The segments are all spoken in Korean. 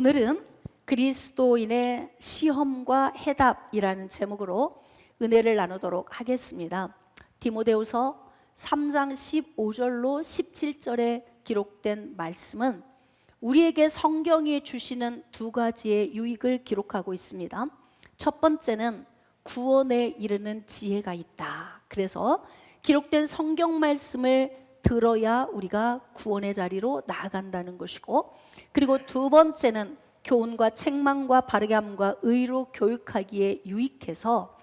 오늘은 그리스도인의 시험과 해답이라는 제목으로 은혜를 나누도록 하겠습니다. 디모데후서 3장 15절로 17절에 기록된 말씀은 우리에게 성경이 주시는 두 가지의 유익을 기록하고 있습니다. 첫 번째는 구원에 이르는 지혜가 있다. 그래서 기록된 성경 말씀을 들어야 우리가 구원의 자리로 나아간다는 것이고, 그리고 두 번째는 교훈과 책망과 바르게 함과 의로 교육하기에 유익해서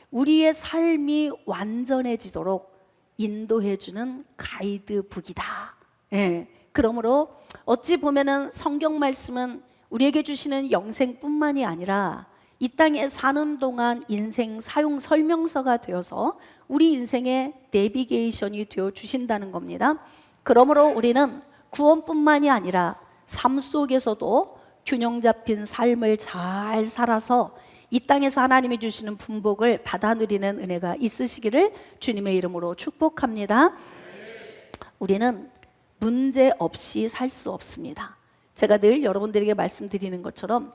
우리의 삶이 완전해지도록 인도해주는 가이드북이다. 그러므로 어찌 보면은 성경 말씀은 우리에게 주시는 영생뿐만이 아니라 이 땅에 사는 동안 인생 사용 설명서가 되어서 우리 인생의 내비게이션이 되어 주신다는 겁니다. 그러므로 우리는 구원뿐만이 아니라 삶 속에서도 균형 잡힌 삶을 잘 살아서 이 땅에서 하나님이 주시는 분복을 받아 누리는 은혜가 있으시기를 주님의 이름으로 축복합니다. 우리는 문제 없이 살 수 없습니다. 제가 늘 여러분들에게 말씀드리는 것처럼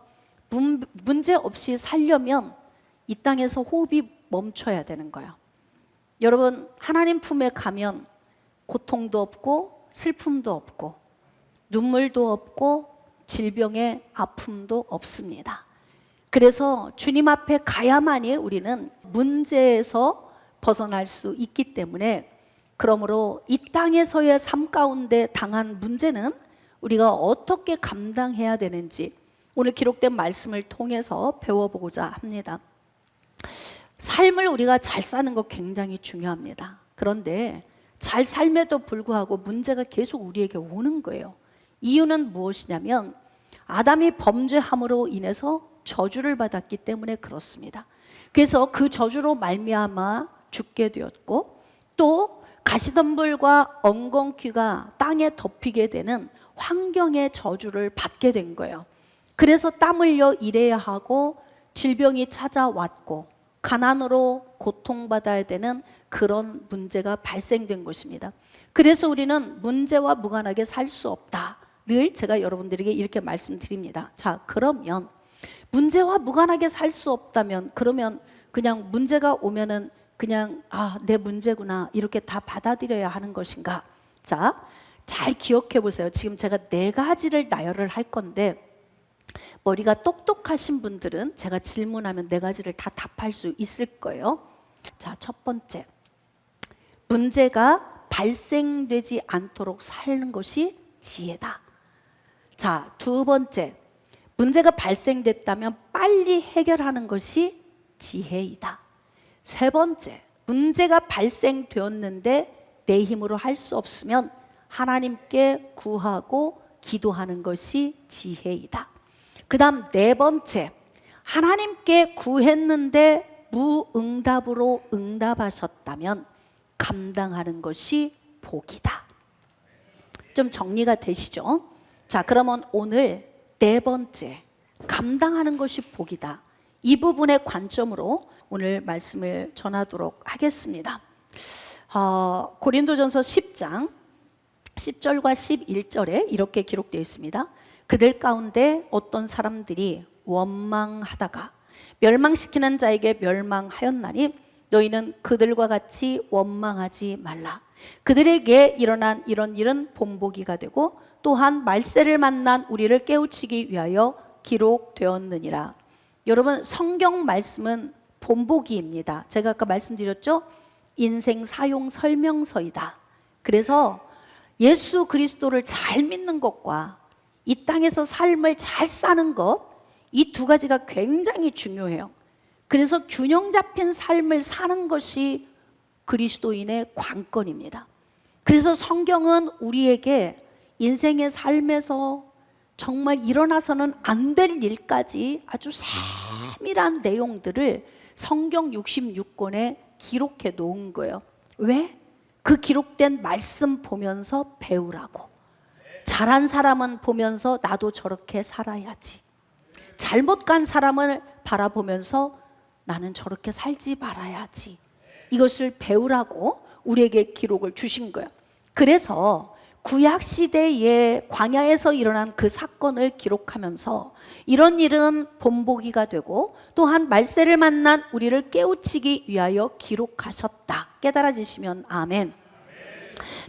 문제 없이 살려면 이 땅에서 호흡이 멈춰야 되는 거예요. 여러분, 하나님 품에 가면 고통도 없고 슬픔도 없고 눈물도 없고 질병의 아픔도 없습니다. 그래서 주님 앞에 가야만이 우리는 문제에서 벗어날 수 있기 때문에, 그러므로 이 땅에서의 삶 가운데 당한 문제는 우리가 어떻게 감당해야 되는지 오늘 기록된 말씀을 통해서 배워보고자 합니다. 삶을 우리가 잘 사는 거 굉장히 중요합니다. 그런데 잘 삶에도 불구하고 문제가 계속 우리에게 오는 거예요. 이유는 무엇이냐면 아담이 범죄함으로 인해서 저주를 받았기 때문에 그렇습니다. 그래서 그 저주로 말미암아 죽게 되었고, 또 가시덤불과 엉겅퀴가 땅에 덮이게 되는 환경의 저주를 받게 된 거예요. 그래서 땀 흘려 일해야 하고 질병이 찾아왔고 가난으로 고통받아야 되는 그런 문제가 발생된 것입니다. 그래서 우리는 문제와 무관하게 살 수 없다. 늘 제가 여러분들에게 이렇게 말씀드립니다. 자, 그러면 문제와 무관하게 살 수 없다면, 그러면 그냥 문제가 오면은 그냥 내 문제구나 이렇게 다 받아들여야 하는 것인가? 자, 잘 기억해 보세요. 지금 제가 네 가지를 나열을 할 건데, 머리가 똑똑하신 분들은 제가 질문하면 네 가지를 다 답할 수 있을 거예요. 자, 첫 번째, 문제가 발생되지 않도록 사는 것이 지혜다. 자, 두 번째, 문제가 발생됐다면 빨리 해결하는 것이 지혜이다. 세 번째, 문제가 발생되었는데 내 힘으로 할 수 없으면 하나님께 구하고 기도하는 것이 지혜이다. 그 다음 네 번째, 하나님께 구했는데 무응답으로 응답하셨다면 감당하는 것이 복이다. 좀 정리가 되시죠? 자, 그러면 오늘 네 번째, 감당하는 것이 복이다. 이 부분의 관점으로 오늘 말씀을 전하도록 하겠습니다. 고린도전서 10장 10절과 11절에 이렇게 기록되어 있습니다. 그들 가운데 어떤 사람들이 원망하다가 멸망시키는 자에게 멸망하였나니 너희는 그들과 같이 원망하지 말라. 그들에게 일어난 이런 일은 본보기가 되고 또한 말세를 만난 우리를 깨우치기 위하여 기록되었느니라. 여러분, 성경 말씀은 본보기입니다. 제가 아까 말씀드렸죠? 인생 사용 설명서이다. 그래서 예수 그리스도를 잘 믿는 것과 이 땅에서 삶을 잘 사는 것, 이 두 가지가 굉장히 중요해요. 그래서 균형 잡힌 삶을 사는 것이 그리스도인의 관건입니다. 그래서 성경은 우리에게 인생의 삶에서 정말 일어나서는 안 될 일까지 아주 세밀한 내용들을 성경 66권에 기록해 놓은 거예요. 왜? 그 기록된 말씀 보면서 배우라고. 잘한 사람은 보면서 나도 저렇게 살아야지. 잘못 간 사람을 바라보면서 나는 저렇게 살지 말아야지. 이것을 배우라고 우리에게 기록을 주신 거예요. 그래서 구약 시대에 광야에서 일어난 그 사건을 기록하면서 이런 일은 본보기가 되고 또한 말세를 만난 우리를 깨우치기 위하여 기록하셨다. 깨달아지시면 아멘.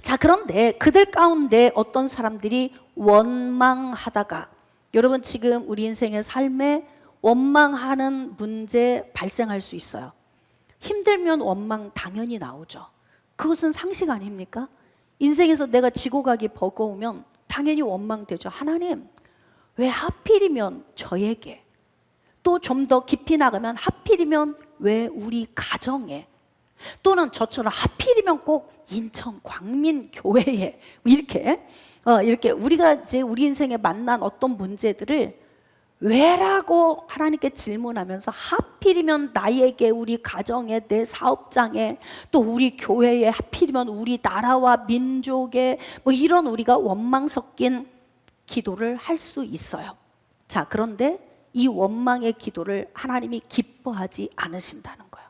자, 그런데 그들 가운데 어떤 사람들이 원망하다가, 여러분 지금 우리 인생의 삶에 원망하는 문제 발생할 수 있어요. 힘들면 원망 당연히 나오죠. 그것은 상식 아닙니까? 인생에서 내가 지고 가기 버거우면 당연히 원망되죠. 하나님, 왜 하필이면 저에게, 또 좀 더 깊이 나가면 하필이면 왜 우리 가정에, 또는 저처럼 하필이면 꼭 인천 광민 교회에, 이렇게 우리가 이제 우리 인생에 만난 어떤 문제들을 왜라고 하나님께 질문하면서 하필이면 나에게, 우리 가정에, 내 사업장에, 또 우리 교회에, 하필이면 우리 나라와 민족에, 뭐 이런 우리가 원망 섞인 기도를 할 수 있어요. 자, 그런데 이 원망의 기도를 하나님이 기뻐하지 않으신다는 거예요.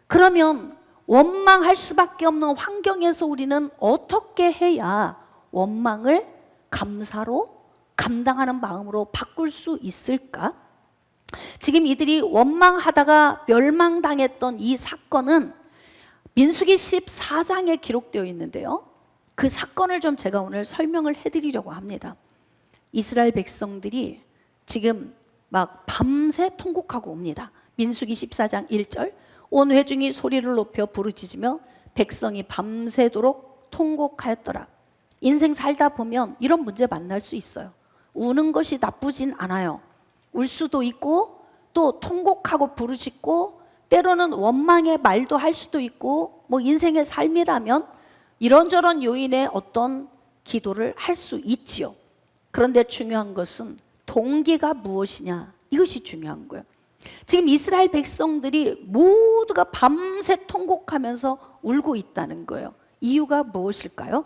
그러면 원망할 수밖에 없는 환경에서 우리는 어떻게 해야 원망을 감사로, 감당하는 마음으로 바꿀 수 있을까? 지금 이들이 원망하다가 멸망당했던 이 사건은 민수기 14장에 기록되어 있는데요, 그 사건을 좀 제가 오늘 설명을 해드리려고 합니다. 이스라엘 백성들이 지금 막 밤새 통곡하고 옵니다. 민수기 14장 1절, 온 회중이 소리를 높여 부르짖으며 백성이 밤새도록 통곡하였더라. 인생 살다 보면 이런 문제 만날 수 있어요. 우는 것이 나쁘진 않아요. 울 수도 있고 또 통곡하고 부르짖고 때로는 원망의 말도 할 수도 있고, 뭐 인생의 삶이라면 이런저런 요인의 어떤 기도를 할 수 있지요. 그런데 중요한 것은 동기가 무엇이냐, 이것이 중요한 거예요. 지금 이스라엘 백성들이 모두가 밤새 통곡하면서 울고 있다는 거예요. 이유가 무엇일까요?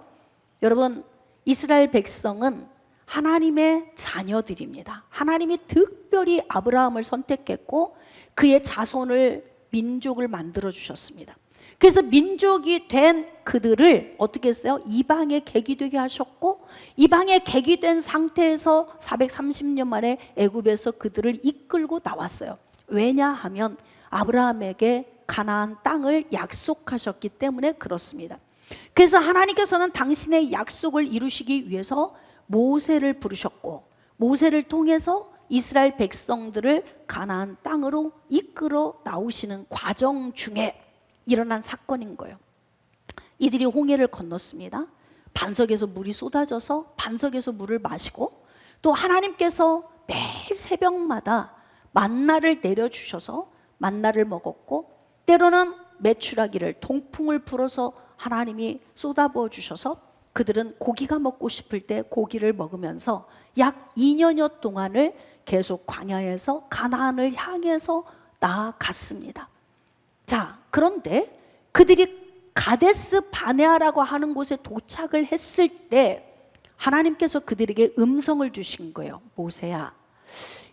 여러분, 이스라엘 백성은 하나님의 자녀들입니다. 하나님이 특별히 아브라함을 선택했고 그의 자손을, 민족을 만들어 주셨습니다. 그래서 민족이 된 그들을 어떻게 했어요? 이방의 객이 되게 하셨고, 이방의 객이 된 상태에서 430년 만에 애굽에서 그들을 이끌고 나왔어요. 왜냐하면 아브라함에게 가나안 땅을 약속하셨기 때문에 그렇습니다. 그래서 하나님께서는 당신의 약속을 이루시기 위해서 모세를 부르셨고, 모세를 통해서 이스라엘 백성들을 가나안 땅으로 이끌어 나오시는 과정 중에 일어난 사건인 거예요. 이들이 홍해를 건넜습니다. 반석에서 물이 쏟아져서 반석에서 물을 마시고, 또 하나님께서 매일 새벽마다 만나를 내려주셔서 만나를 먹었고, 때로는 메추라기를, 동풍을 불어서 하나님이 쏟아부어 주셔서 그들은 고기가 먹고 싶을 때 고기를 먹으면서 약 2년여 동안을 계속 광야에서 가나안을 향해서 나아갔습니다. 자, 그런데 그들이 가데스 바네아라고 하는 곳에 도착을 했을 때 하나님께서 그들에게 음성을 주신 거예요. 모세야,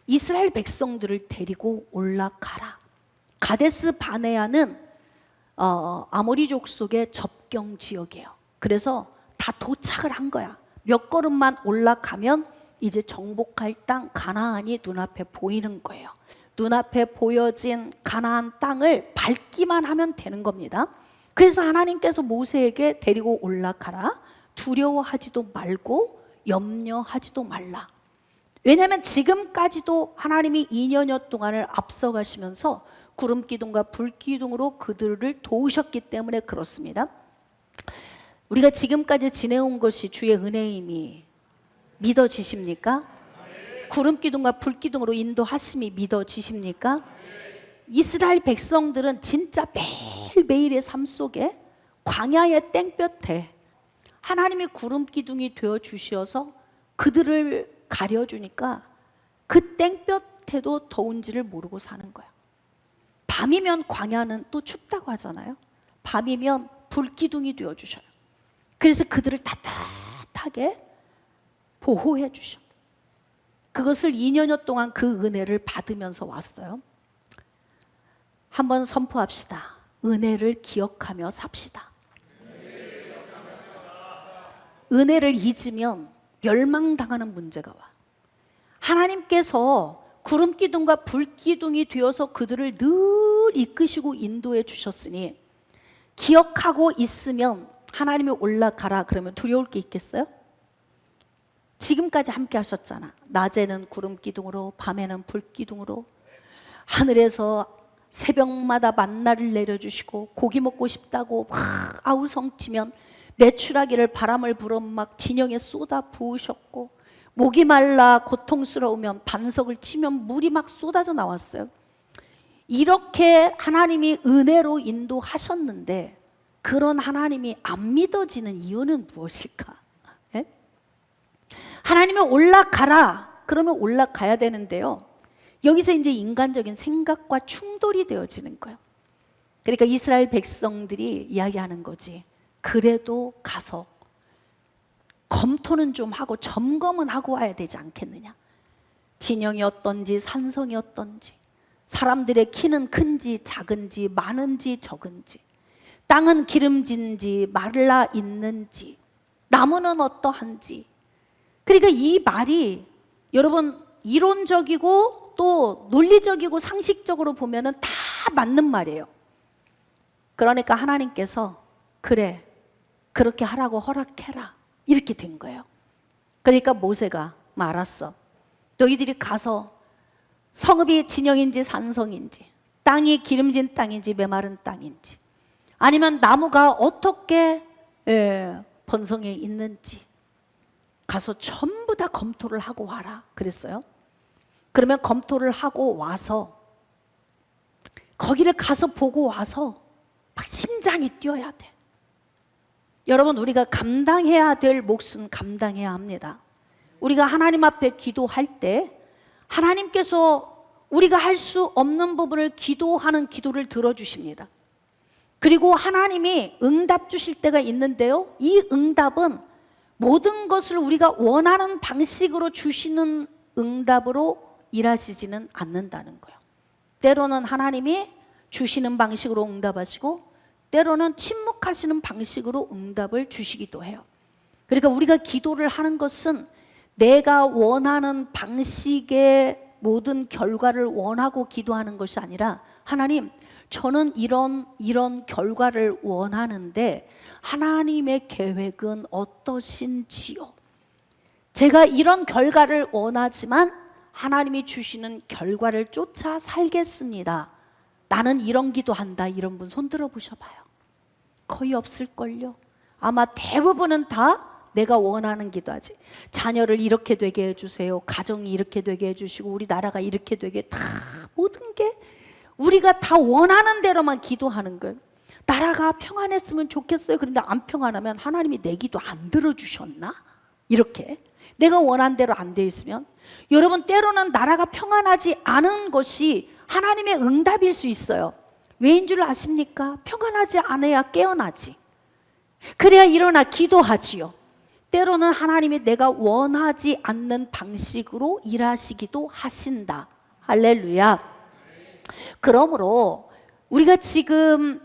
이스라엘 백성들을 데리고 올라가라. 가데스 바네아는 아모리 족속의 접경 지역이에요. 그래서 다 도착을 한 거야. 몇 걸음만 올라가면 이제 정복할 땅 가나안이 눈앞에 보이는 거예요. 눈앞에 보여진 가나안 땅을 밟기만 하면 되는 겁니다. 그래서 하나님께서 모세에게 데리고 올라가라. 두려워하지도 말고 염려하지도 말라. 왜냐하면 지금까지도 하나님이 2년여 동안을 앞서가시면서 구름 기둥과 불 기둥으로 그들을 도우셨기 때문에 그렇습니다. 우리가 지금까지 지내온 것이 주의 은혜임이 믿어지십니까? 구름 기둥과 불 기둥으로 인도하심이 믿어지십니까? 이스라엘 백성들은 진짜 매일매일의 삶 속에 광야의 땡볕에 하나님의 구름 기둥이 되어 주셔서 그들을 가려주니까 그 땡볕에도 더운지를 모르고 사는 거예요. 밤이면 광야는 또 춥다고 하잖아요. 밤이면 불기둥이 되어 주셔요. 그래서 그들을 따뜻하게 보호해 주셔. 그것을 2년여 동안 그 은혜를 받으면서 왔어요. 한번 선포합시다. 은혜를 기억하며 삽시다. 은혜를 잊으면 멸망당하는 문제가 와. 하나님께서 구름 기둥과 불 기둥이 되어서 그들을 늘 이끄시고 인도해 주셨으니 기억하고 있으면 하나님이 올라가라 그러면 두려울 게 있겠어요? 지금까지 함께 하셨잖아. 낮에는 구름 기둥으로, 밤에는 불 기둥으로, 하늘에서 새벽마다 만나를 내려주시고, 고기 먹고 싶다고 막 아우성치면 메추라기를 바람을 불어 막 진영에 쏟아 부으셨고, 목이 말라 고통스러우면 반석을 치면 물이 막 쏟아져 나왔어요. 이렇게 하나님이 은혜로 인도하셨는데 그런 하나님이 안 믿어지는 이유는 무엇일까? 예? 하나님이 올라가라 그러면 올라가야 되는데요, 여기서 이제 인간적인 생각과 충돌이 되어지는 거예요. 그러니까 이스라엘 백성들이 이야기하는 거지. 그래도 가서 검토는 좀 하고 점검은 하고 와야 되지 않겠느냐. 진영이 어떤지 산성이 어떤지, 사람들의 키는 큰지 작은지 많은지 적은지, 땅은 기름진지 말라 있는지, 나무는 어떠한지. 그러니까 이 말이 여러분 이론적이고 또 논리적이고 상식적으로 보면은 다 맞는 말이에요. 그러니까 하나님께서 그래 그렇게 하라고 허락해라 이렇게 된 거예요. 그러니까 모세가 말았어. 너희들이 가서 성읍이 진영인지 산성인지, 땅이 기름진 땅인지 메마른 땅인지, 아니면 나무가 어떻게 번성해 있는지 가서 전부 다 검토를 하고 와라 그랬어요. 그러면 검토를 하고 와서 거기를 가서 보고 와서 막 심장이 뛰어야 돼. 여러분, 우리가 감당해야 될 몫은 감당해야 합니다. 우리가 하나님 앞에 기도할 때 하나님께서 우리가 할 수 없는 부분을 기도하는 기도를 들어주십니다. 그리고 하나님이 응답 주실 때가 있는데요, 이 응답은 모든 것을 우리가 원하는 방식으로 주시는 응답으로 일하시지는 않는다는 거예요. 때로는 하나님이 주시는 방식으로 응답하시고 때로는 침묵하시는 방식으로 응답을 주시기도 해요. 그러니까 우리가 기도를 하는 것은 내가 원하는 방식의 모든 결과를 원하고 기도하는 것이 아니라, 하나님 저는 이런 결과를 원하는데 하나님의 계획은 어떠신지요? 제가 이런 결과를 원하지만 하나님이 주시는 결과를 쫓아 살겠습니다. 나는 이런 기도한다. 이런 분 손 들어 보셔봐요. 거의 없을걸요. 아마 대부분은 다 내가 원하는 기도하지. 자녀를 이렇게 되게 해주세요. 가정이 이렇게 되게 해주시고 우리 나라가 이렇게 되게, 다 모든 게 우리가 다 원하는 대로만 기도하는 거예요. 나라가 평안했으면 좋겠어요. 그런데 안 평안하면 하나님이 내 기도 안 들어주셨나? 이렇게 내가 원하는 대로 안 되어 있으면, 여러분 때로는 나라가 평안하지 않은 것이 하나님의 응답일 수 있어요. 왜인 줄 아십니까? 평안하지 않아야 깨어나지. 그래야 일어나 기도하지요. 때로는 하나님이 내가 원하지 않는 방식으로 일하시기도 하신다. 할렐루야. 그러므로 우리가 지금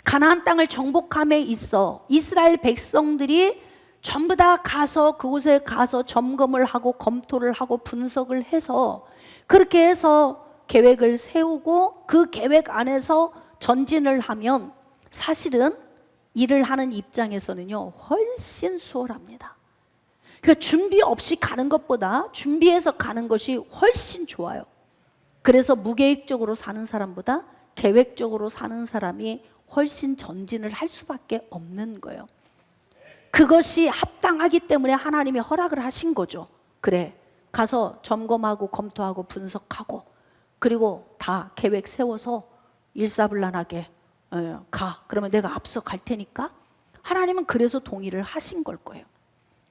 가나안 땅을 정복함에 있어 이스라엘 백성들이 전부 다 가서 그곳에 가서 점검을 하고 검토를 하고 분석을 해서 그렇게 해서 계획을 세우고 그 계획 안에서 전진을 하면 사실은 일을 하는 입장에서는요 훨씬 수월합니다. 그러니까 준비 없이 가는 것보다 준비해서 가는 것이 훨씬 좋아요. 그래서 무계획적으로 사는 사람보다 계획적으로 사는 사람이 훨씬 전진을 할 수밖에 없는 거예요. 그것이 합당하기 때문에 하나님이 허락을 하신 거죠. 그래 가서 점검하고 검토하고 분석하고 그리고 다 계획 세워서 일사불란하게 가. 그러면 내가 앞서 갈 테니까. 하나님은 그래서 동의를 하신 걸 거예요.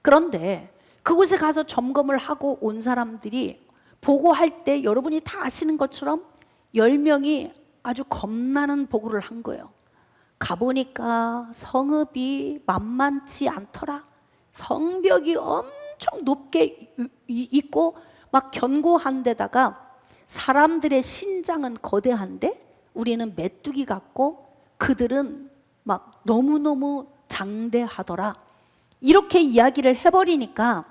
그런데 그곳에 가서 점검을 하고 온 사람들이 보고할 때 여러분이 다 아시는 것처럼 10명이 아주 겁나는 보고를 한 거예요. 가보니까 성읍이 만만치 않더라. 성벽이 엄청 높게 있고 막 견고한 데다가 사람들의 신장은 거대한데 우리는 메뚜기 같고 그들은 막 너무너무 장대하더라. 이렇게 이야기를 해버리니까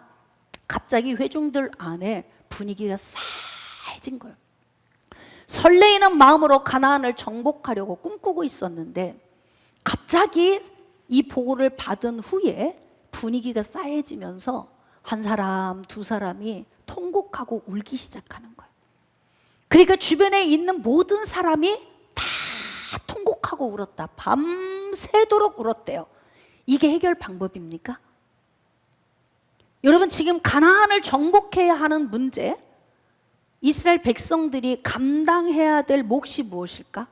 갑자기 회중들 안에 분위기가 싸해진 거예요. 설레이는 마음으로 가나안을 정복하려고 꿈꾸고 있었는데 갑자기 이 보고를 받은 후에 분위기가 싸해지면서 한 사람, 두 사람이 통곡하고 울기 시작하는 거예요. 그러니까 주변에 있는 모든 사람이 다 통곡하고 울었다. 밤새도록 울었대요. 이게 해결 방법입니까? 여러분, 지금 가나안을 정복해야 하는 문제, 이스라엘 백성들이 감당해야 될 몫이 무엇일까?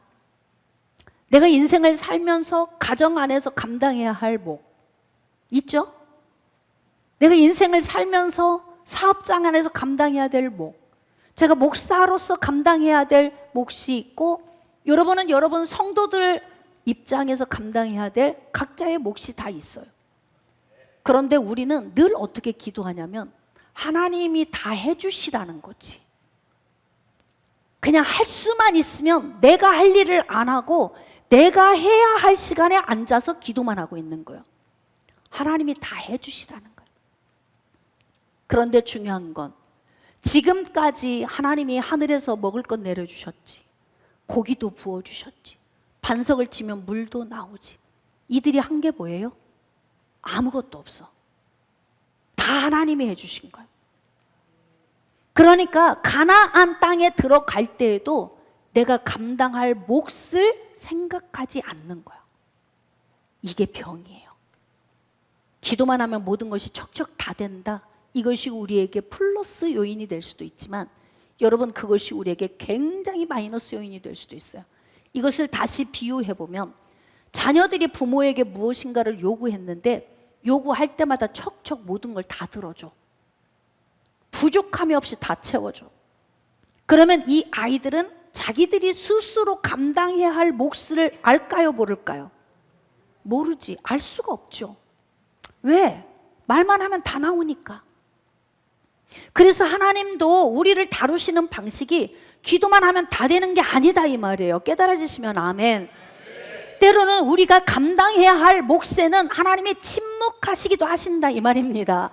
내가 인생을 살면서 가정 안에서 감당해야 할 몫 있죠? 내가 인생을 살면서 사업장 안에서 감당해야 될 몫, 제가 목사로서 감당해야 될 몫이 있고, 여러분은 여러분 성도들 입장에서 감당해야 될 각자의 몫이 다 있어요. 그런데 우리는 늘 어떻게 기도하냐면 하나님이 다 해주시라는 거지. 그냥 할 수만 있으면 내가 할 일을 안 하고 내가 해야 할 시간에 앉아서 기도만 하고 있는 거예요. 하나님이 다 해주시라는 거예요. 그런데 중요한 건 지금까지 하나님이 하늘에서 먹을 것 내려주셨지, 고기도 부어주셨지, 반석을 치면 물도 나오지. 이들이 한 게 뭐예요? 아무것도 없어. 다 하나님이 해주신 거예요. 그러니까 가나안 땅에 들어갈 때에도 내가 감당할 몫을 생각하지 않는 거야. 이게 병이에요. 기도만 하면 모든 것이 척척 다 된다. 이것이 우리에게 플러스 요인이 될 수도 있지만 여러분, 그것이 우리에게 굉장히 마이너스 요인이 될 수도 있어요. 이것을 다시 비유해보면 자녀들이 부모에게 무엇인가를 요구했는데 요구할 때마다 척척 모든 걸 다 들어줘. 부족함이 없이 다 채워줘. 그러면 이 아이들은 자기들이 스스로 감당해야 할 몫을 알까요, 모를까요? 모르지. 알 수가 없죠. 왜? 말만 하면 다 나오니까. 그래서 하나님도 우리를 다루시는 방식이 기도만 하면 다 되는 게 아니다 이 말이에요. 깨달아지시면 아멘. 때로는 우리가 감당해야 할 몫에는 하나님이 침묵하시기도 하신다 이 말입니다.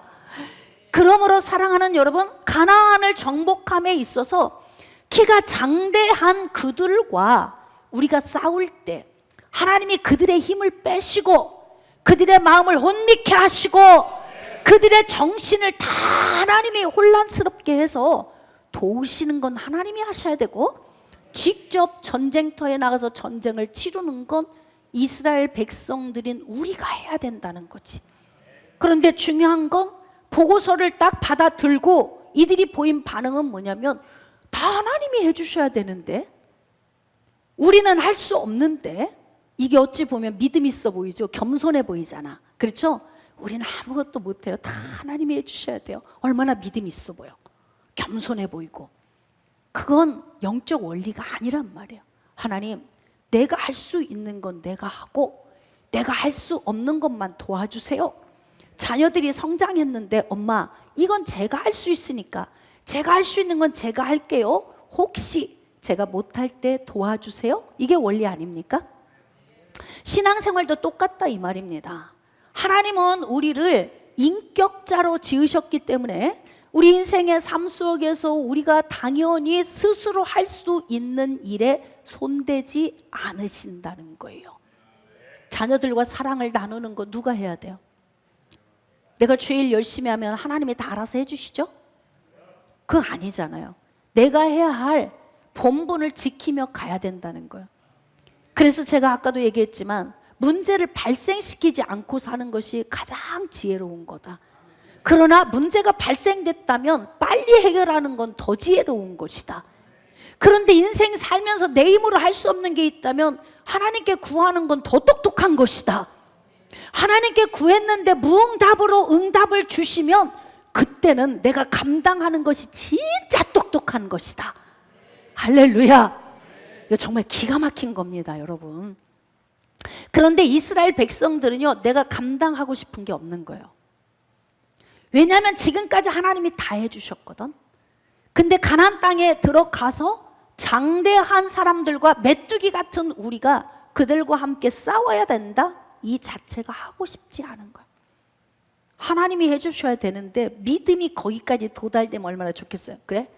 그러므로 사랑하는 여러분, 가나안을 정복함에 있어서 키가 장대한 그들과 우리가 싸울 때 하나님이 그들의 힘을 빼시고 그들의 마음을 혼미케 하시고 그들의 정신을 다 하나님이 혼란스럽게 해서 도우시는 건 하나님이 하셔야 되고, 직접 전쟁터에 나가서 전쟁을 치르는 건 이스라엘 백성들인 우리가 해야 된다는 거지. 그런데 중요한 건 보고서를 딱 받아들고 이들이 보인 반응은 뭐냐면 다 하나님이 해주셔야 되는데 우리는 할 수 없는데, 이게 어찌 보면 믿음 있어 보이죠. 겸손해 보이잖아. 그렇죠? 우리는 아무것도 못해요. 다 하나님이 해주셔야 돼요. 얼마나 믿음 있어 보여. 겸손해 보이고. 그건 영적 원리가 아니란 말이에요. 하나님, 내가 할 수 있는 건 내가 하고 내가 할 수 없는 것만 도와주세요. 자녀들이 성장했는데 엄마, 이건 제가 할 수 있으니까 제가 할 수 있는 건 제가 할게요. 혹시 제가 못할 때 도와주세요. 이게 원리 아닙니까? 신앙생활도 똑같다 이 말입니다. 하나님은 우리를 인격자로 지으셨기 때문에 우리 인생의 삶 속에서 우리가 당연히 스스로 할 수 있는 일에 손대지 않으신다는 거예요. 자녀들과 사랑을 나누는 거 누가 해야 돼요? 내가 주일 열심히 하면 하나님이 다 알아서 해주시죠? 그거 아니잖아요. 내가 해야 할 본분을 지키며 가야 된다는 거예요. 그래서 제가 아까도 얘기했지만 문제를 발생시키지 않고 사는 것이 가장 지혜로운 거다. 그러나 문제가 발생됐다면 빨리 해결하는 건 더 지혜로운 것이다. 그런데 인생 살면서 내 힘으로 할 수 없는 게 있다면 하나님께 구하는 건 더 똑똑한 것이다. 하나님께 구했는데 무응답으로 응답을 주시면 그때는 내가 감당하는 것이 진짜 똑똑한 것이다. 할렐루야. 이거 정말 기가 막힌 겁니다, 여러분. 그런데 이스라엘 백성들은요, 내가 감당하고 싶은 게 없는 거예요. 왜냐하면 지금까지 하나님이 다 해주셨거든. 근데 가나안 땅에 들어가서 장대한 사람들과 메뚜기 같은 우리가 그들과 함께 싸워야 된다, 이 자체가 하고 싶지 않은 거야. 하나님이 해주셔야 되는데 믿음이 거기까지 도달되면 얼마나 좋겠어요. 그래?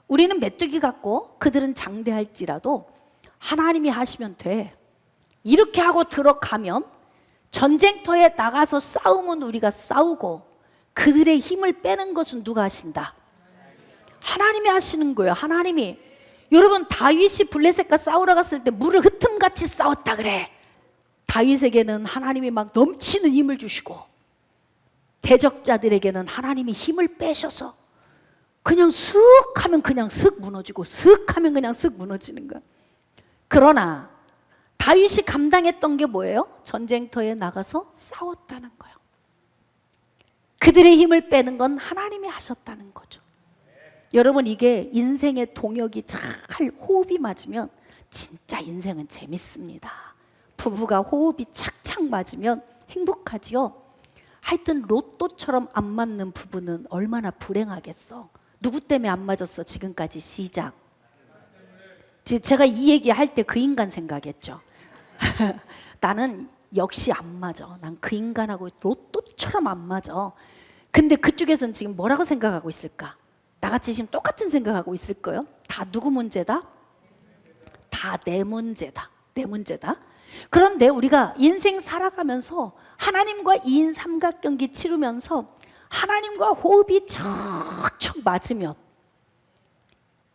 우리는 메뚜기 같고 그들은 장대할지라도 하나님이 하시면 돼. 이렇게 하고 들어가면 전쟁터에 나가서 싸우면 우리가 싸우고 그들의 힘을 빼는 것은 누가 하신다? 하나님이 하시는 거예요. 하나님이. 여러분, 다윗이 블레셋과 싸우러 갔을 때 물을 흩음같이 싸웠다 그래. 다윗에게는 하나님이 막 넘치는 힘을 주시고 대적자들에게는 하나님이 힘을 빼셔서 그냥 슥 하면 그냥 슥 무너지고 슥 하면 그냥 슥 무너지는 거야. 그러나 다윗이 감당했던 게 뭐예요? 전쟁터에 나가서 싸웠다는 거예요. 그들의 힘을 빼는 건 하나님이 하셨다는 거죠. 여러분, 이게 인생의 동역이 잘 호흡이 맞으면 진짜 인생은 재밌습니다. 부부가 호흡이 착착 맞으면 행복하지요. 하여튼 로또처럼 안 맞는 부부는 얼마나 불행하겠어. 누구 때문에 안 맞았어? 지금까지 시작. 제가 이 얘기 할 때 그 인간 생각했죠. 나는 역시 안 맞아. 난 그 인간하고 로또처럼 안 맞아. 근데 그쪽에서는 지금 뭐라고 생각하고 있을까? 나같이 지금 똑같은 생각하고 있을 거예요. 다 누구 문제다? 다 내 문제다. 내 문제다. 그런데 우리가 인생 살아가면서 하나님과 2인 삼각경기 치르면서 하나님과 호흡이 척척 맞으면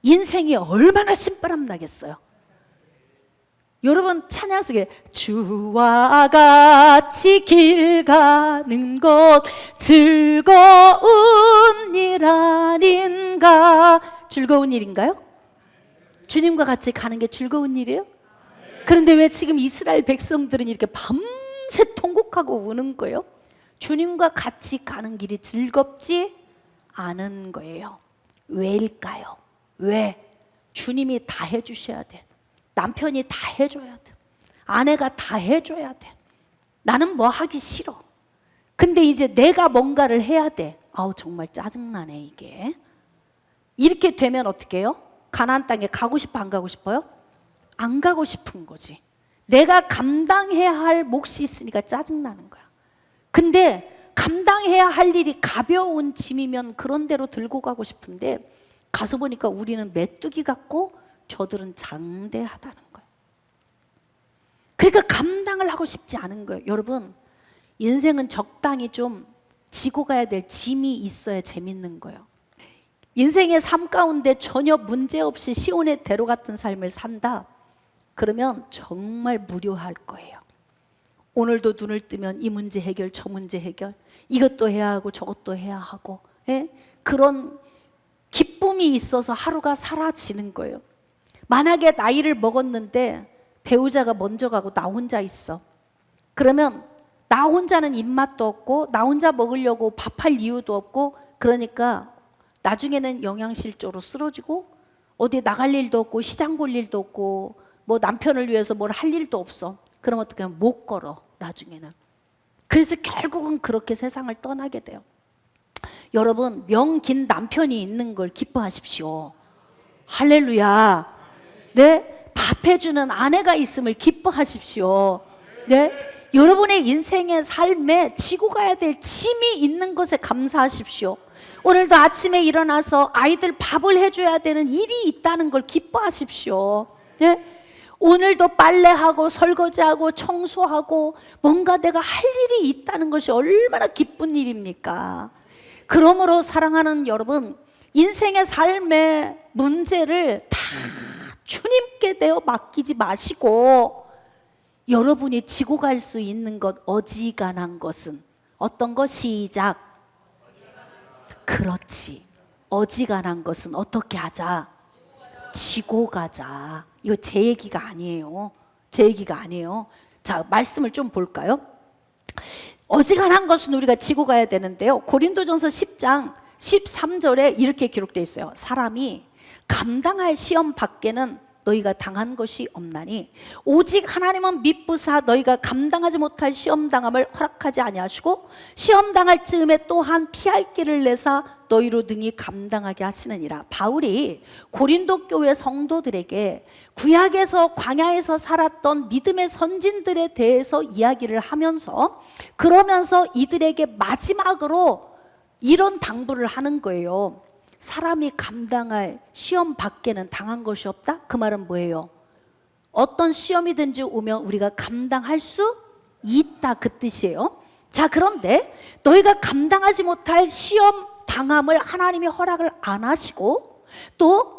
인생이 얼마나 신바람 나겠어요. 여러분, 찬양 속에 주와 같이 길 가는 것 즐거운 일 아닌가. 즐거운 일인가요? 주님과 같이 가는 게 즐거운 일이에요? 그런데 왜 지금 이스라엘 백성들은 이렇게 밤새 통곡하고 우는 거예요? 주님과 같이 가는 길이 즐겁지 않은 거예요. 왜일까요? 왜? 주님이 다 해주셔야 돼. 남편이 다 해줘야 돼. 아내가 다 해줘야 돼. 나는 뭐 하기 싫어. 근데 이제 내가 뭔가를 해야 돼. 아우, 정말 짜증나네 이게. 이렇게 되면 어떻게 해요? 가나안 땅에 가고 싶어, 안 가고 싶어요? 안 가고 싶은 거지. 내가 감당해야 할 몫이 있으니까 짜증나는 거야. 근데 감당해야 할 일이 가벼운 짐이면 그런 대로 들고 가고 싶은데 가서 보니까 우리는 메뚜기 같고 저들은 장대하다는 거예요. 그러니까 감당을 하고 싶지 않은 거예요. 여러분, 인생은 적당히 좀 지고 가야 될 짐이 있어야 재밌는 거예요. 인생의 삶 가운데 전혀 문제없이 시온의 대로 같은 삶을 산다. 그러면 정말 무료할 거예요. 오늘도 눈을 뜨면 이 문제 해결, 저 문제 해결, 이것도 해야 하고 저것도 해야 하고, 예? 그런 기쁨이 있어서 하루가 사라지는 거예요. 만약에 나이를 먹었는데 배우자가 먼저 가고 나 혼자 있어. 그러면 나 혼자는 입맛도 없고 나 혼자 먹으려고 밥할 이유도 없고, 그러니까 나중에는 영양실조로 쓰러지고 어디 나갈 일도 없고 시장 볼 일도 없고 뭐 남편을 위해서 뭘 할 일도 없어. 그럼 어떻게 하면 못 걸어 나중에는. 그래서 결국은 그렇게 세상을 떠나게 돼요. 여러분, 명긴 남편이 있는 걸 기뻐하십시오. 할렐루야. 네, 밥 해주는 아내가 있음을 기뻐하십시오. 네, 여러분의 인생의 삶에 지고 가야 될 짐이 있는 것에 감사하십시오. 오늘도 아침에 일어나서 아이들 밥을 해줘야 되는 일이 있다는 걸 기뻐하십시오. 네? 오늘도 빨래하고 설거지하고 청소하고 뭔가 내가 할 일이 있다는 것이 얼마나 기쁜 일입니까? 그러므로 사랑하는 여러분, 인생의 삶의 문제를 다 주님께 대어 맡기지 마시고 여러분이 지고 갈 수 있는 것, 어지간한 것은 어떤 것? 시작. 그렇지. 어지간한 것은 어떻게 하자? 지고 가자. 이거 제 얘기가 아니에요. 제 얘기가 아니에요. 자, 말씀을 좀 볼까요? 어지간한 것은 우리가 지고 가야 되는데요. 고린도전서 10장 13절에 이렇게 기록되어 있어요. 사람이 감당할 시험 밖에는 너희가 당한 것이 없나니 오직 하나님은 미쁘사 너희가 감당하지 못할 시험당함을 허락하지 아니하시고 시험당할 즈음에 또한 피할 길을 내사 너희로 능히 감당하게 하시느니라. 바울이 고린도 교회 성도들에게 구약에서 광야에서 살았던 믿음의 선진들에 대해서 이야기를 하면서 그러면서 이들에게 마지막으로 이런 당부를 하는 거예요. 사람이 감당할 시험 밖에는 당한 것이 없다? 그 말은 뭐예요? 어떤 시험이든지 오면 우리가 감당할 수 있다, 그 뜻이에요. 자, 그런데 너희가 감당하지 못할 시험 당함을 하나님이 허락을 안 하시고 또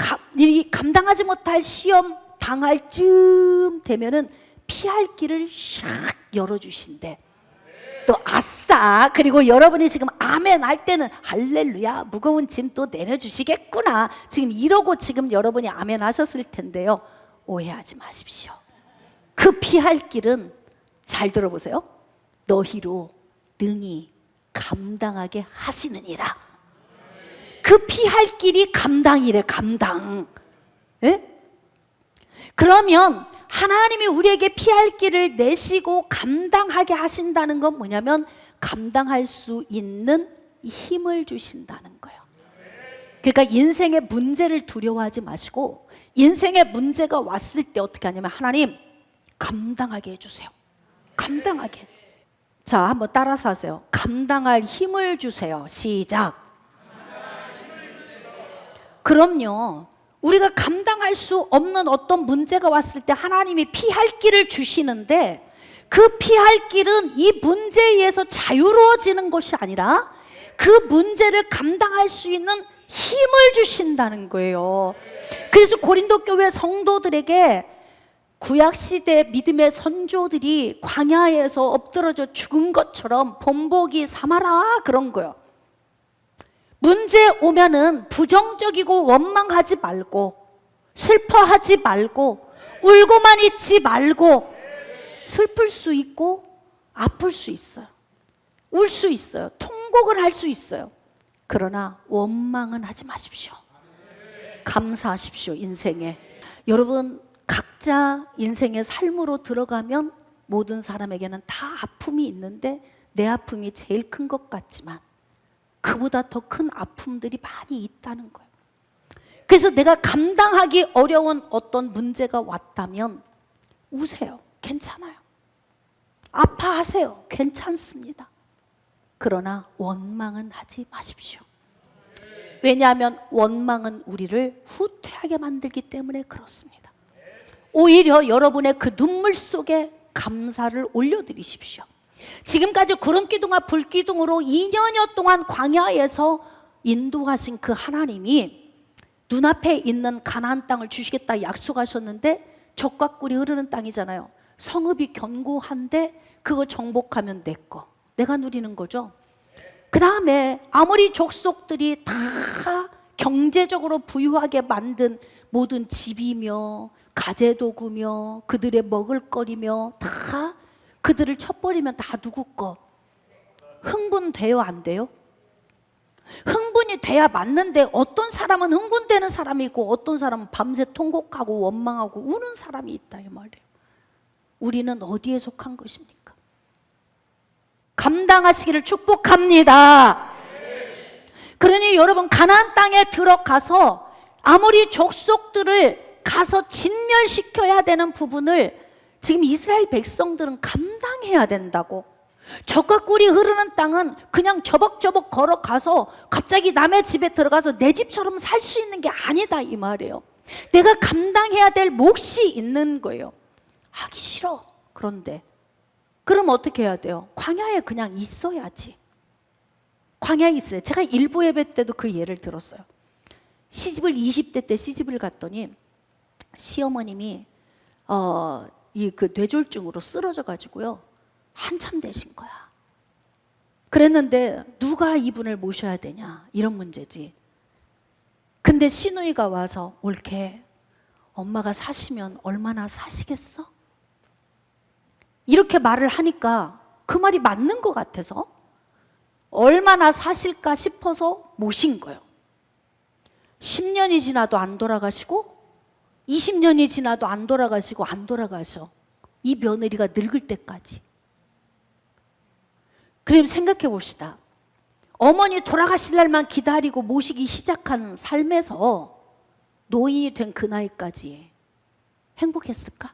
감당하지 못할 시험 당할 쯤 되면은 피할 길을 샥 열어주신대. 또 아싸, 그리고 여러분이 지금 아멘 할 때는 할렐루야, 무거운 짐 또 내려주시겠구나, 지금 이러고 지금 여러분이 아멘 하셨을 텐데요, 오해하지 마십시오. 그 피할 길은 잘 들어보세요. 너희로 능히 감당하게 하시느니라. 그 피할 길이 감당이래, 감당. 예? 그러면 하나님이 우리에게 피할 길을 내시고 감당하게 하신다는 건 뭐냐면 감당할 수 있는 힘을 주신다는 거예요. 그러니까 인생의 문제를 두려워하지 마시고 인생의 문제가 왔을 때 어떻게 하냐면 하나님 감당하게 해주세요. 감당하게. 자, 한번 따라서 하세요. 감당할 힘을 주세요. 시작. 그럼요, 우리가 감당할 수 없는 어떤 문제가 왔을 때 하나님이 피할 길을 주시는데 그 피할 길은 이 문제에 의해서 자유로워지는 것이 아니라 그 문제를 감당할 수 있는 힘을 주신다는 거예요. 그래서 고린도 교회 성도들에게 구약시대 믿음의 선조들이 광야에서 엎드러져 죽은 것처럼 본보기 삼아라, 그런 거예요. 문제 오면은 부정적이고 원망하지 말고 슬퍼하지 말고 울고만 있지 말고 슬플 수 있고 아플 수 있어요. 울 수 있어요. 통곡을 할 수 있어요. 그러나 원망은 하지 마십시오. 감사하십시오, 인생에. 여러분, 각자 인생의 삶으로 들어가면 모든 사람에게는 다 아픔이 있는데 내 아픔이 제일 큰 것 같지만 그보다 더 큰 아픔들이 많이 있다는 거예요. 그래서 내가 감당하기 어려운 어떤 문제가 왔다면 우세요. 괜찮아요. 아파하세요. 괜찮습니다. 그러나 원망은 하지 마십시오. 왜냐하면 원망은 우리를 후퇴하게 만들기 때문에 그렇습니다. 오히려 여러분의 그 눈물 속에 감사를 올려드리십시오. 지금까지 구름기둥과 불기둥으로 2년여 동안 광야에서 인도하신 그 하나님이 눈앞에 있는 가나안 땅을 주시겠다 약속하셨는데 적과 꿀이 흐르는 땅이잖아요. 성읍이 견고한데 그거 정복하면 내 거, 내가 누리는 거죠. 그 다음에 아모리 족속들이 다 경제적으로 부유하게 만든 모든 집이며 가재도구며 그들의 먹을거리며 다 그들을 쳐버리면 다 누구 거? 흥분돼요, 안 돼요? 흥분이 돼야 맞는데 어떤 사람은 흥분되는 사람이 있고 어떤 사람은 밤새 통곡하고 원망하고 우는 사람이 있다, 이 말이에요. 우리는 어디에 속한 것입니까? 감당하시기를 축복합니다. 그러니 여러분, 가나안 땅에 들어가서 아모리 족속들을 가서 진멸시켜야 되는 부분을 지금 이스라엘 백성들은 감당해야 된다고. 적과 꿀이 흐르는 땅은 그냥 저벅저벅 걸어가서 갑자기 남의 집에 들어가서 내 집처럼 살 수 있는 게 아니다, 이 말이에요. 내가 감당해야 될 몫이 있는 거예요. 하기 싫어. 그런데 그럼 어떻게 해야 돼요? 광야에 그냥 있어야지. 광야에 있어요. 제가 일부 예배 때도 그 예를 들었어요. 시집을 20대 때 시집을 갔더니 시어머님이 이 그 뇌졸중으로 쓰러져 가지고요 한참 되신 거야. 그랬는데 누가 이분을 모셔야 되냐, 이런 문제지. 근데 시누이가 와서 옳게 엄마가 사시면 얼마나 사시겠어? 이렇게 말을 하니까 그 말이 맞는 것 같아서 얼마나 사실까 싶어서 모신 거예요. 10년이 지나도 안 돌아가시고 20년이 지나도 안 돌아가시고 안 돌아가셔. 이 며느리가 늙을 때까지. 그럼 생각해 봅시다. 어머니 돌아가실 날만 기다리고 모시기 시작한 삶에서 노인이 된 그 나이까지 행복했을까?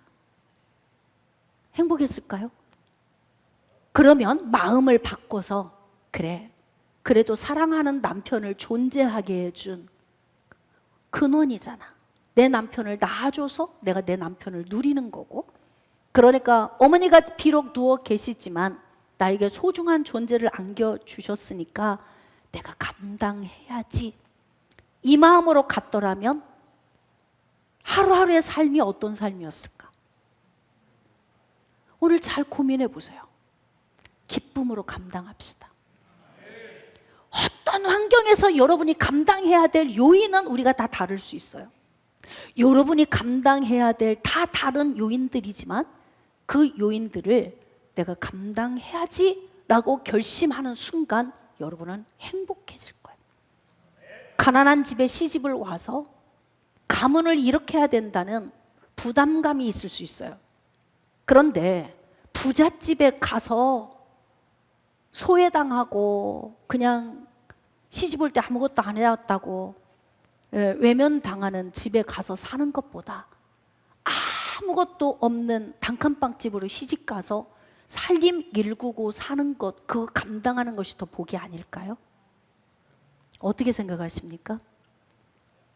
행복했을까요? 그러면 마음을 바꿔서 그래, 그래도 사랑하는 남편을 존재하게 해준 근원이잖아. 내 남편을 낳아줘서 내가 내 남편을 누리는 거고, 그러니까 어머니가 비록 누워 계시지만 나에게 소중한 존재를 안겨주셨으니까 내가 감당해야지, 이 마음으로 갔더라면 하루하루의 삶이 어떤 삶이었을까? 오늘 잘 고민해 보세요. 기쁨으로 감당합시다. 어떤 환경에서 여러분이 감당해야 될 요인은 우리가 다 다를 수 있어요. 여러분이 감당해야 될 다 다른 요인들이지만 그 요인들을 내가 감당해야지 라고 결심하는 순간 여러분은 행복해질 거예요. 가난한 집에 시집을 와서 가문을 일으켜야 된다는 부담감이 있을 수 있어요. 그런데 부잣집에 가서 소외당하고 그냥 시집 올 때 아무것도 안 해왔다고 외면당하는 집에 가서 사는 것보다 아무것도 없는 단칸방집으로 시집 가서 살림 일구고 사는 것, 그거 감당하는 것이 더 복이 아닐까요? 어떻게 생각하십니까?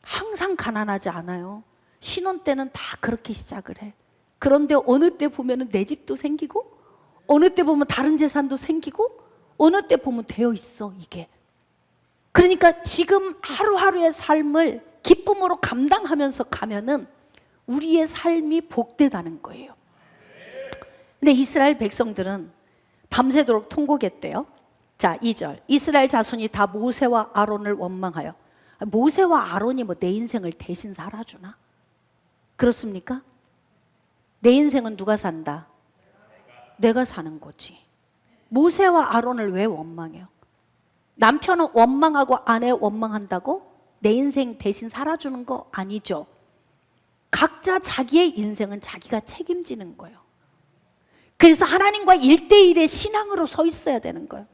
항상 가난하지 않아요. 신혼 때는 다 그렇게 시작을 해. 그런데 어느 때 보면 내 집도 생기고, 어느 때 보면 다른 재산도 생기고, 어느 때 보면 되어 있어, 이게. 그러니까 지금 하루하루의 삶을 기쁨으로 감당하면서 가면은 우리의 삶이 복되다는 거예요. 근데 이스라엘 백성들은 밤새도록 통곡했대요. 자, 2절. 이스라엘 자손이 다 모세와 아론을 원망하여. 모세와 아론이 뭐 내 인생을 대신 살아주나? 그렇습니까? 내 인생은 누가 산다? 내가 사는 거지. 모세와 아론을 왜 원망해요? 남편은 원망하고 아내 원망한다고 내 인생 대신 살아주는 거 아니죠. 각자 자기의 인생은 자기가 책임지는 거예요. 그래서 하나님과 1대1의 신앙으로 서 있어야 되는 거예요.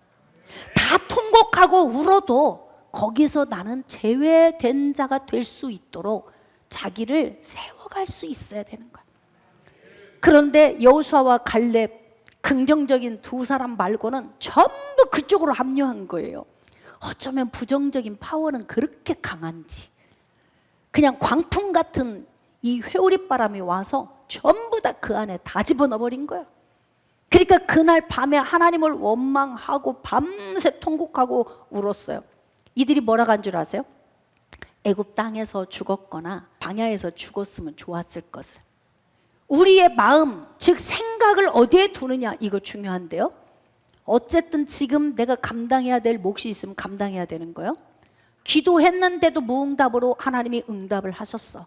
다 통곡하고 울어도 거기서 나는 제외된 자가 될 수 있도록 자기를 세워갈 수 있어야 되는 거예요. 그런데 여호수아와 갈렙, 긍정적인 두 사람 말고는 전부 그쪽으로 합류한 거예요. 어쩌면 부정적인 파워는 그렇게 강한지, 그냥 광풍 같은 이 회오리바람이 와서 전부 다 그 안에 다 집어넣어버린 거야. 그러니까 그날 밤에 하나님을 원망하고 밤새 통곡하고 울었어요. 이들이 뭐라고 한 줄 아세요? 애굽 땅에서 죽었거나 광야에서 죽었으면 좋았을 것을. 우리의 마음, 즉 생각을 어디에 두느냐, 이거 중요한데요. 어쨌든 지금 내가 감당해야 될 몫이 있으면 감당해야 되는 거예요. 기도했는데도 무응답으로 하나님이 응답을 하셨어.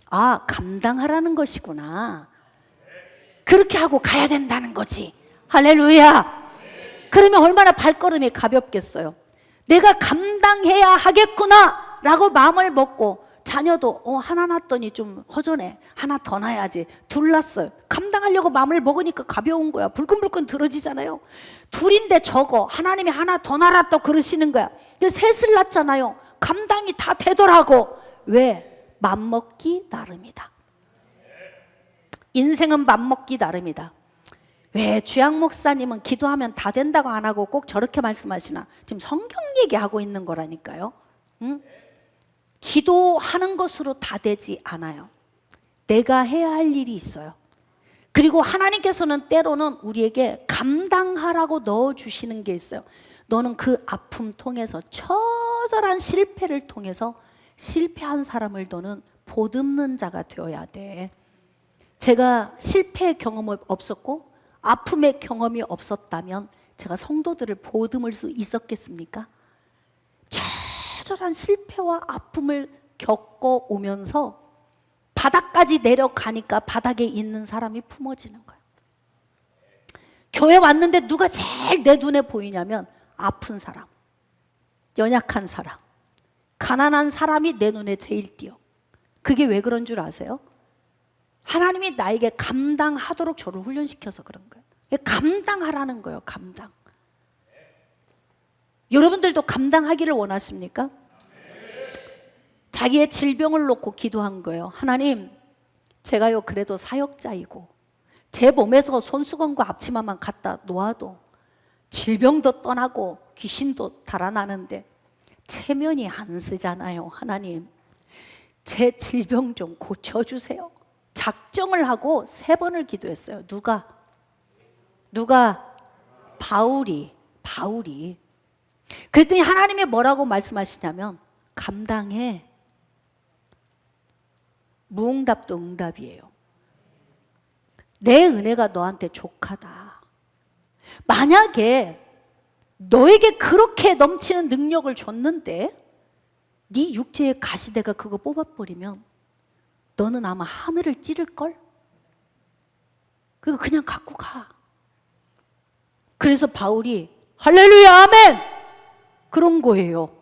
아, 감당하라는 것이구나. 그렇게 하고 가야 된다는 거지. 할렐루야. 그러면 얼마나 발걸음이 가볍겠어요. 내가 감당해야 하겠구나 라고 마음을 먹고, 자녀도 하나 낳았더니 좀 허전해, 하나 더 낳아야지, 둘 낳았어요. 감당하려고 마음을 먹으니까 가벼운 거야. 불끈불끈 들어지잖아요. 둘인데 적어, 하나님이 하나 더 낳아라 또 그러시는 거야. 셋을 낳았잖아요. 감당이 다 되더라고. 왜? 맘먹기 나름이다. 인생은 맘먹기 나름이다. 왜 주양 목사님은 기도하면 다 된다고 안 하고 꼭 저렇게 말씀하시나? 지금 성경 얘기하고 있는 거라니까요. 응? 기도하는 것으로 다 되지 않아요. 내가 해야 할 일이 있어요. 그리고 하나님께서는 때로는 우리에게 감당하라고 넣어주시는 게 있어요. 너는 그 아픔 통해서, 처절한 실패를 통해서 실패한 사람을 너는 보듬는 자가 되어야 돼. 제가 실패의 경험이 없었고 아픔의 경험이 없었다면 제가 성도들을 보듬을 수 있었겠습니까? 처절한 실패와 아픔을 겪어오면서 바닥까지 내려가니까 바닥에 있는 사람이 품어지는 거예요. 교회 왔는데 누가 제일 내 눈에 보이냐면 아픈 사람, 연약한 사람, 가난한 사람이 내 눈에 제일 띄어. 그게 왜 그런 줄 아세요? 하나님이 나에게 감당하도록 저를 훈련시켜서 그런 거예요. 감당하라는 거예요. 감당. 여러분들도 감당하기를 원하십니까? 자기의 질병을 놓고 기도한 거예요. 하나님, 제가요 그래도 사역자이고 제 몸에서 손수건과 앞치마만 갖다 놓아도 질병도 떠나고 귀신도 달아나는데 체면이 안 쓰잖아요. 하나님, 제 질병 좀 고쳐주세요. 작정을 하고 3번을 기도했어요. 누가? 바울이. 그랬더니 하나님이 뭐라고 말씀하시냐면 감당해. 무응답도 응답이에요. 내 은혜가 너한테 족하다. 만약에 너에게 그렇게 넘치는 능력을 줬는데 네 육체의 가시대가 그거 뽑아버리면 너는 아마 하늘을 찌를걸? 그거 그냥 갖고 가. 그래서 바울이 할렐루야 아멘 그런 거예요.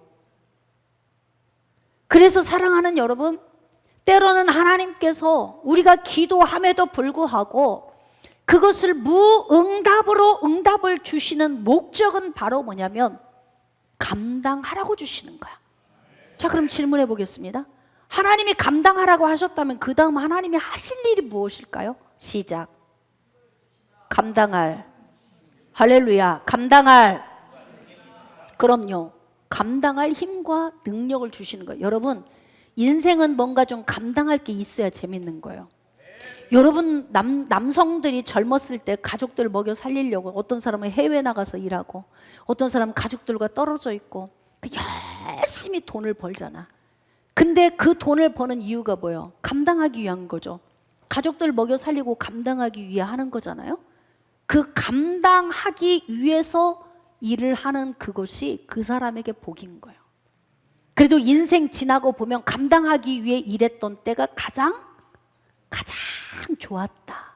그래서 사랑하는 여러분, 때로는 하나님께서 우리가 기도함에도 불구하고 그것을 무응답으로 응답을 주시는 목적은 바로 뭐냐면 감당하라고 주시는 거야. 자, 그럼 질문해 보겠습니다. 하나님이 감당하라고 하셨다면 그 다음 하나님이 하실 일이 무엇일까요? 시작. 감당할. 할렐루야. 감당할. 그럼요. 감당할 힘과 능력을 주시는 거예요. 여러분, 인생은 뭔가 좀 감당할 게 있어야 재밌는 거예요. 여러분 남성들이 젊었을 때 가족들 먹여 살리려고 어떤 사람은 해외 나가서 일하고 어떤 사람은 가족들과 떨어져 있고 열심히 돈을 벌잖아. 근데 그 돈을 버는 이유가 뭐예요? 감당하기 위한 거죠. 가족들 먹여 살리고 감당하기 위해 하는 거잖아요. 그 감당하기 위해서 일을 하는 그것이 그 사람에게 복인 거예요. 그래도 인생 지나고 보면 감당하기 위해 일했던 때가 가장 좋았다.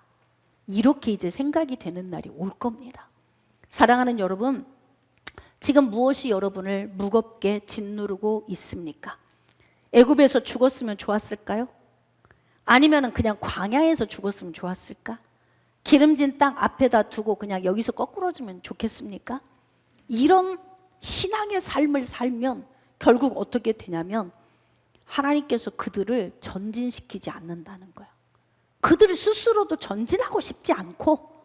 이렇게 이제 생각이 되는 날이 올 겁니다. 사랑하는 여러분, 지금 무엇이 여러분을 무겁게 짓누르고 있습니까? 애굽에서 죽었으면 좋았을까요? 아니면 그냥 광야에서 죽었으면 좋았을까? 기름진 땅 앞에다 두고 그냥 여기서 거꾸러지면 좋겠습니까? 이런 신앙의 삶을 살면 결국 어떻게 되냐면 하나님께서 그들을 전진시키지 않는다는 거예요. 그들이 스스로도 전진하고 싶지 않고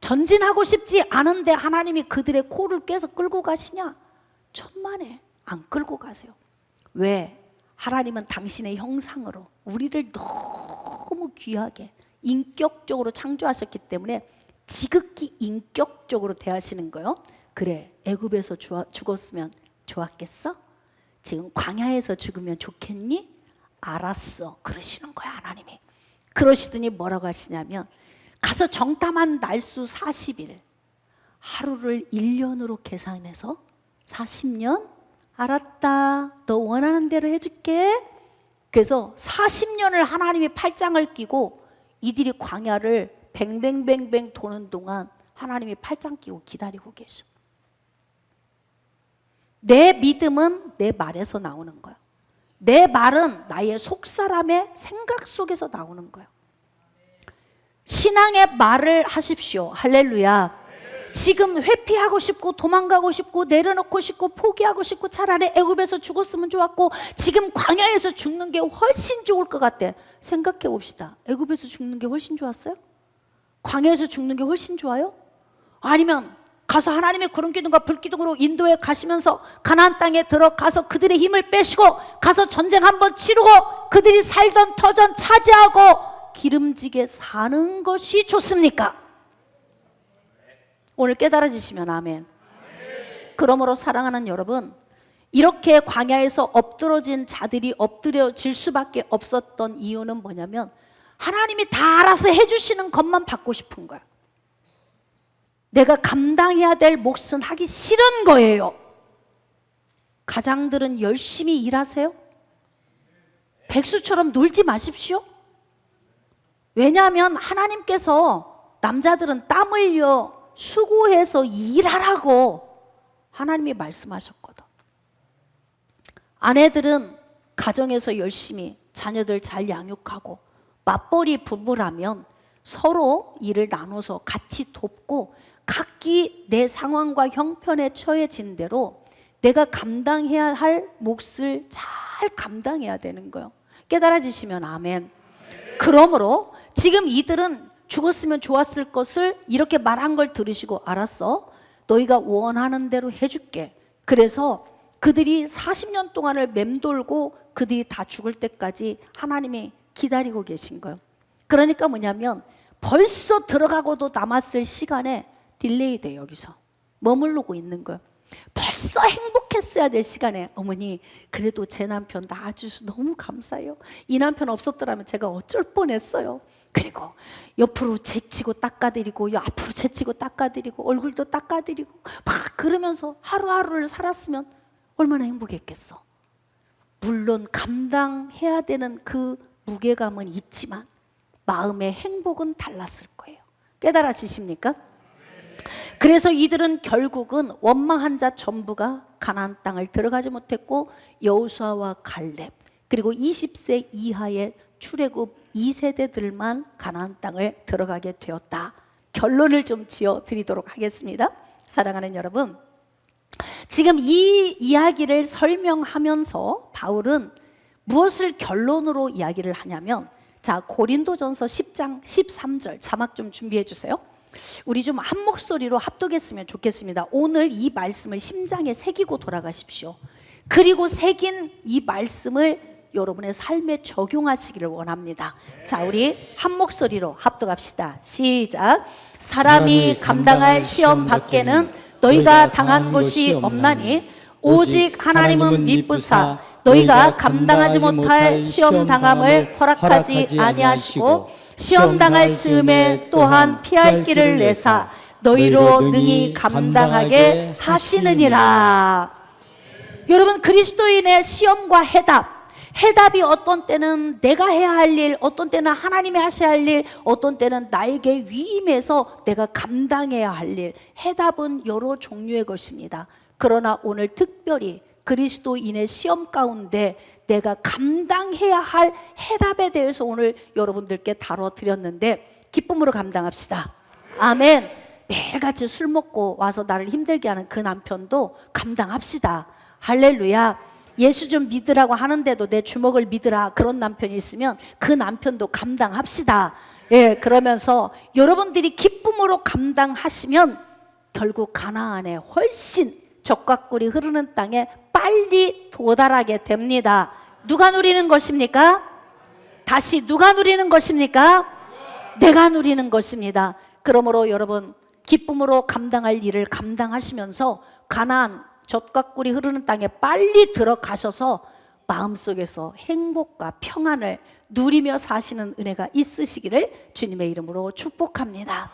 전진하고 싶지 않은데 하나님이 그들의 코를 꿰서 끌고 가시냐? 천만에 안 끌고 가세요. 왜? 하나님은 당신의 형상으로 우리를 너무 귀하게 인격적으로 창조하셨기 때문에 지극히 인격적으로 대하시는 거예요. 그래, 애굽에서 죽었으면 좋았겠어? 지금 광야에서 죽으면 좋겠니? 알았어. 그러시는 거야, 하나님이. 그러시더니 뭐라고 하시냐면 가서 정탐한 날수 40일, 하루를 1년으로 계산해서 40년? 알았다. 너 원하는 대로 해줄게. 그래서 40년을 하나님이 팔짱을 끼고 이들이 광야를 뱅뱅뱅뱅 도는 동안 하나님이 팔짱 끼고 기다리고 계셔. 내 믿음은 내 말에서 나오는 거야. 내 말은 나의 속사람의 생각 속에서 나오는 거야. 신앙의 말을 하십시오. 할렐루야. 지금 회피하고 싶고 도망가고 싶고 내려놓고 싶고 포기하고 싶고 차라리 애굽에서 죽었으면 좋았고 지금 광야에서 죽는 게 훨씬 좋을 것 같아. 생각해 봅시다. 애굽에서 죽는 게 훨씬 좋았어요? 광야에서 죽는 게 훨씬 좋아요? 아니면 가서 하나님의 구름 기둥과 불 기둥으로 인도에 가시면서 가나안 땅에 들어가서 그들의 힘을 빼시고 가서 전쟁 한번 치르고 그들이 살던 터전 차지하고 기름지게 사는 것이 좋습니까? 오늘 깨달아지시면 아멘. 그러므로 사랑하는 여러분, 이렇게 광야에서 엎드러진 자들이 엎드려질 수밖에 없었던 이유는 뭐냐면 하나님이 다 알아서 해주시는 것만 받고 싶은 거야. 내가 감당해야 될 몫은 하기 싫은 거예요. 가장들은 열심히 일하세요. 백수처럼 놀지 마십시오. 왜냐하면 하나님께서 남자들은 땀 흘려 수고해서 일하라고 하나님이 말씀하셨거든. 아내들은 가정에서 열심히 자녀들 잘 양육하고 맞벌이 부부라면 서로 일을 나눠서 같이 돕고 각기 내 상황과 형편에 처해진 대로 내가 감당해야 할 몫을 잘 감당해야 되는 거예요. 깨달아지시면 아멘. 그러므로 지금 이들은 죽었으면 좋았을 것을 이렇게 말한 걸 들으시고, 알았어, 너희가 원하는 대로 해줄게. 그래서 그들이 40년 동안을 맴돌고 그들이 다 죽을 때까지 하나님이 기다리고 계신 거예요. 그러니까 뭐냐면 벌써 들어가고도 남았을 시간에 딜레이 돼. 여기서 머무르고 있는 거예요. 벌써 행복했어야 될 시간에, 어머니 그래도 제 남편 낳아주셔서 너무 감사해요. 이 남편 없었더라면 제가 어쩔 뻔했어요. 그리고 옆으로 제치고 닦아드리고 앞으로 제치고 닦아드리고 얼굴도 닦아드리고 막 그러면서 하루하루를 살았으면 얼마나 행복했겠어. 물론 감당해야 되는 그 무게감은 있지만 마음의 행복은 달랐을 거예요. 깨달아지십니까? 그래서 이들은 결국은 원망한 자 전부가 가나안 땅을 들어가지 못했고, 여호수아와 갈렙 그리고 20세 이하의 출애굽 2세대들만 가나안 땅을 들어가게 되었다. 결론을 좀 지어 드리도록 하겠습니다. 사랑하는 여러분, 지금 이 이야기를 설명하면서 바울은 무엇을 결론으로 이야기를 하냐면, 자, 고린도전서 10장 13절 자막 좀 준비해 주세요. 우리 좀 한 목소리로 합독했으면 좋겠습니다. 오늘 이 말씀을 심장에 새기고 돌아가십시오. 그리고 새긴 이 말씀을 여러분의 삶에 적용하시기를 원합니다. 자, 우리 한 목소리로 합독합시다. 시작. 사람이 감당할 시험 밖에는 너희가 당한 것이 없나니 오직 하나님은 미쁘사 너희가 감당하지 못할 시험 당함을 허락하지 아니하시고 시험 당할 즈음에 또한 피할 길을 내사 너희로 능히 감당하게 하시느니라. 여러분, 그리스도인의 시험과 해답이 어떤 때는 내가 해야 할 일, 어떤 때는 하나님이 하셔야 할 일, 어떤 때는 나에게 위임해서 내가 감당해야 할 일, 해답은 여러 종류의 것입니다. 그러나 오늘 특별히 그리스도인의 시험 가운데 내가 감당해야 할 해답에 대해서 오늘 여러분들께 다뤄드렸는데, 기쁨으로 감당합시다. 아멘. 매일같이 술 먹고 와서 나를 힘들게 하는 그 남편도 감당합시다. 할렐루야. 예수 좀 믿으라고 하는데도 내 주먹을 믿으라, 그런 남편이 있으면 그 남편도 감당합시다. 예, 그러면서 여러분들이 기쁨으로 감당하시면 결국 가나안에 훨씬 젖과 꿀이 흐르는 땅에 빨리 도달하게 됩니다. 누가 누리는 것입니까? 다시 누가 누리는 것입니까? 내가 누리는 것입니다. 그러므로 여러분, 기쁨으로 감당할 일을 감당하시면서 가나안 젖과 꿀이 흐르는 땅에 빨리 들어가셔서 마음속에서 행복과 평안을 누리며 사시는 은혜가 있으시기를 주님의 이름으로 축복합니다.